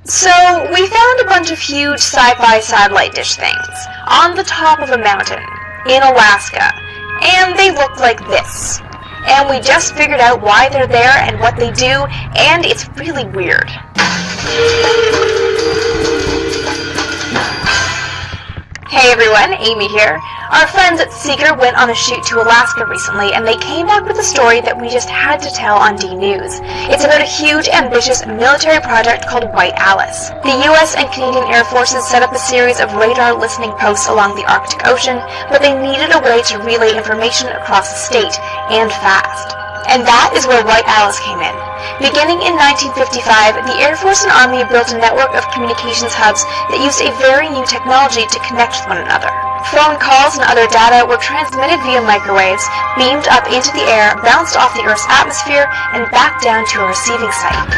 So, we found a bunch of huge sci-fi satellite dish things on the top of a mountain in Alaska, and they look like this. And we just figured out why they're there and what they do, and it's really weird. Hey everyone, Amy here. Our friends at Seeker went on a shoot to Alaska recently, and they came back with a story that we just had to tell on D-News. It's about a huge, ambitious military project called White Alice. The US and Canadian Air Forces set up a series of radar listening posts along the Arctic Ocean, but they needed a way to relay information across the state, and fast. And that is where White Alice came in. Beginning in 1955, the Air Force and Army built a network of communications hubs that used a very new technology to connect with one another. Phone calls and other data were transmitted via microwaves, beamed up into the air, bounced off the Earth's atmosphere, and back down to a receiving site.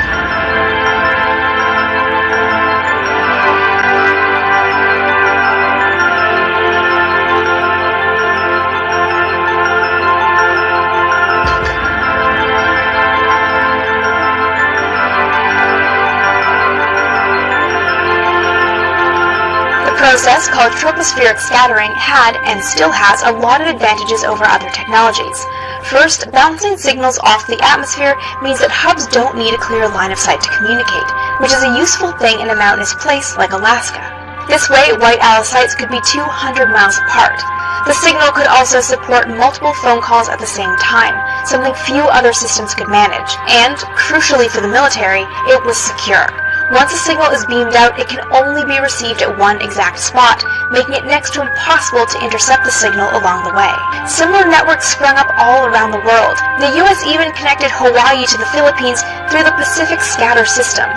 The process, called tropospheric scattering, had and still has a lot of advantages over other technologies. First, bouncing signals off the atmosphere means that hubs don't need a clear line of sight to communicate, which is a useful thing in a mountainous place like Alaska. This way, White Alice sites could be 200 miles apart. The signal could also support multiple phone calls at the same time, something few other systems could manage. And, crucially for the military, it was secure. Once a signal is beamed out, it can only be received at one exact spot, making it next to impossible to intercept the signal along the way. Similar networks sprung up all around the world. The US even connected Hawaii to the Philippines through the Pacific Scatter system.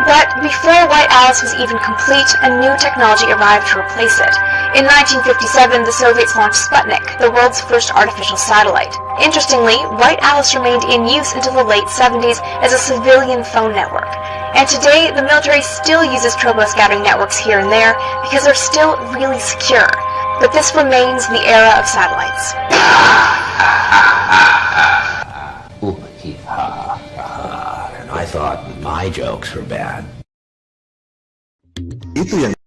But before White Alice was even complete, a new technology arrived to replace it. In 1957, the Soviets launched Sputnik, the world's first artificial satellite. Interestingly, White Alice remained in use until the late 70s as a civilian phone network. And today, the military still uses troposcattering networks here and there because they're still really secure. But this remains the era of satellites. And I thought my jokes were bad. Itu yang